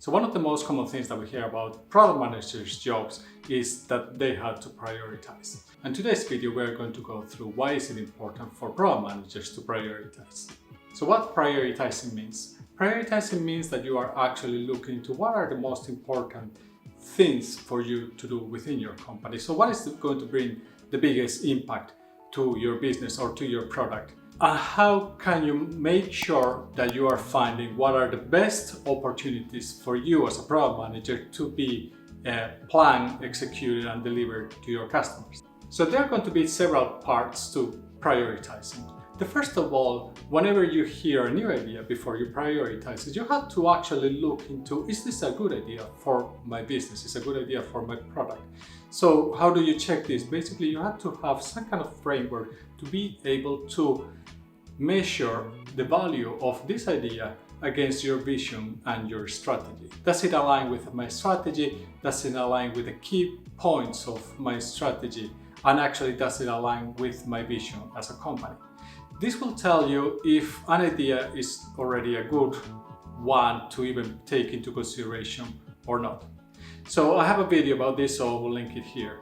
So one of the most common things that we hear about product managers' jobs is that they have to prioritize. And today's video we're going to go through why is it important for product managers to prioritize. So what prioritizing means? Prioritizing means that you are actually looking to what are the most important things for you to do within your company. So what is going to bring the biggest impact to your business or to your product? And how can you make sure that you are finding what are the best opportunities for you as a product manager to be planned, executed and delivered to your customers? So there are going to be several parts to prioritizing. The first of all, whenever you hear a new idea before you prioritize it, you have to actually look into, is this a good idea for my business? Is it a good idea for my product? So how do you check this? Basically, you have to have some kind of framework to be able to measure the value of this idea against your vision and your strategy. Does it align with my strategy? Does it align with the key points of my strategy? And actually, does it align with my vision as a company? This will tell you if an idea is already a good one to even take into consideration or not. So I have a video about this, so I will link it here.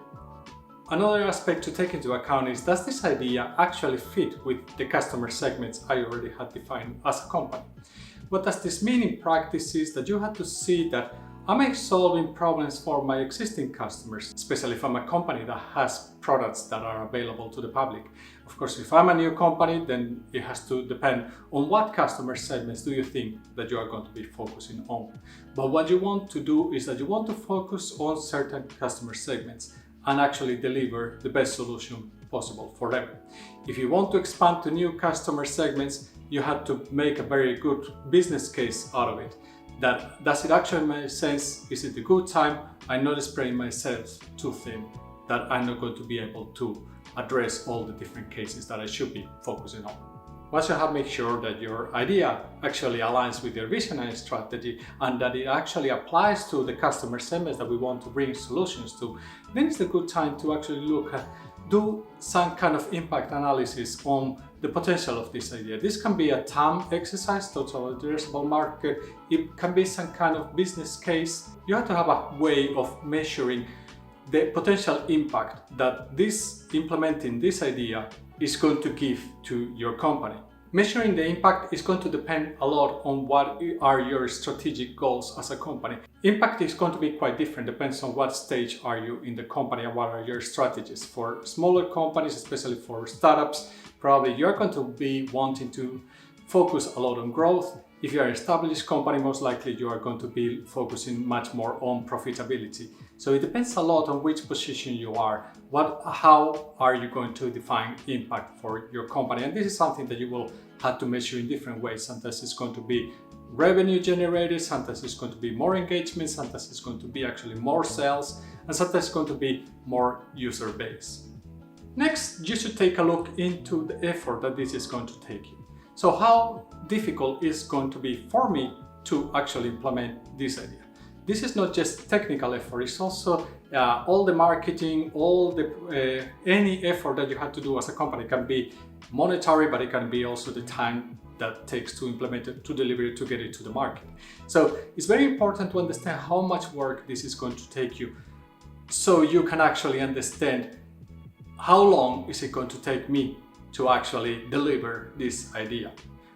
Another aspect to take into account is, does this idea actually fit with the customer segments I already had defined as a company? What does this mean in practice is that you have to see that am I solving problems for my existing customers, especially if I'm a company that has products that are available to the public. Of course, if I'm a new company, then it has to depend on what customer segments do you think that you are going to be focusing on. But what you want to do is that you want to focus on certain customer segments and actually deliver the best solution possible for them. If you want to expand to new customer segments, you have to make a very good business case out of it. That does it actually make sense? Is it a good time? I'm not spreading myself too thin, that I'm not going to be able to address all the different cases that I should be focusing on. Once you have made sure that your idea actually aligns with your vision and strategy and that it actually applies to the customer segments that we want to bring solutions to, then it's a good time to actually look at, do some kind of impact analysis on the potential of this idea. This can be a TAM exercise, total addressable market. It can be some kind of business case. You have to have a way of measuring the potential impact that implementing this idea is going to give to your company. Measuring the impact is going to depend a lot on what are your strategic goals as a company. Impact is going to be quite different, depends on what stage are you in the company and what are your strategies. For smaller companies, especially for startups, probably you're going to be wanting to focus a lot on growth. If you're an established company, most likely you are going to be focusing much more on profitability. So it depends a lot on which position you are. How are you going to define impact for your company? And this is something that you will have to measure in different ways. Sometimes it's going to be revenue generated, sometimes it's going to be more engagement, sometimes it's going to be actually more sales, and sometimes it's going to be more user base. Next, you should take a look into the effort that this is going to take you. So how difficult is going to be for me to actually implement this idea? This is not just technical effort, it's also all the marketing, any effort that you have to do as a company. It can be monetary, but it can be also the time that takes to implement it, to deliver it, to get it to the market. So it's very important to understand how much work this is going to take you, so you can actually understand how long is it going to take me to actually deliver this idea.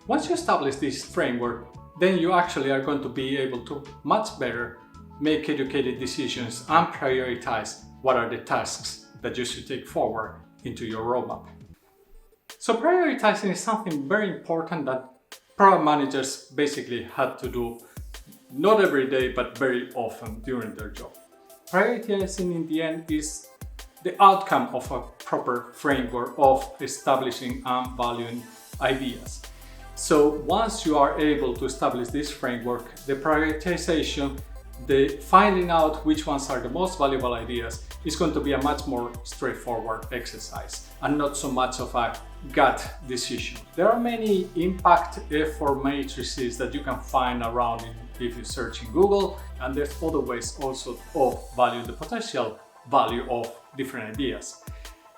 Once you establish this framework, then you actually are going to be able to much better make educated decisions and prioritize what are the tasks that you should take forward into your roadmap. So prioritizing is something very important that product managers basically had to do, not every day, but very often during their job. Prioritizing in the end is the outcome of a proper framework of establishing and valuing ideas. So once you are able to establish this framework, the prioritization, the finding out which ones are the most valuable ideas is going to be a much more straightforward exercise and not so much of a gut decision. There are many impact effort matrices that you can find around if you search in Google, and there's other ways also of valuing the potential value of different ideas.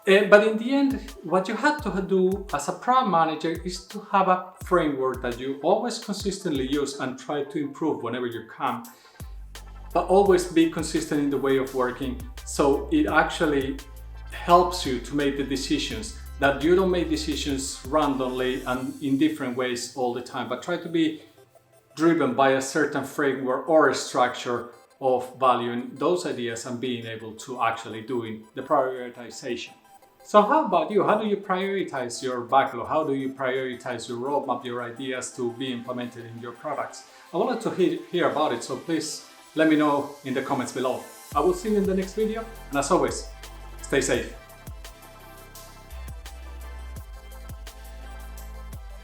But in the end, what you have to do as a product manager is to have a framework that you always consistently use and try to improve whenever you can, but always be consistent in the way of working, so it actually helps you to make the decisions, that you don't make decisions randomly and in different ways all the time, but try to be driven by a certain framework or a structure of valuing those ideas and being able to actually doing the prioritization. So how about you? How do you prioritize your backlog? How do you prioritize your roadmap, your ideas to be implemented in your products? I wanted to hear about it, so please let me know in the comments below. I will see you in the next video, and as always, stay safe.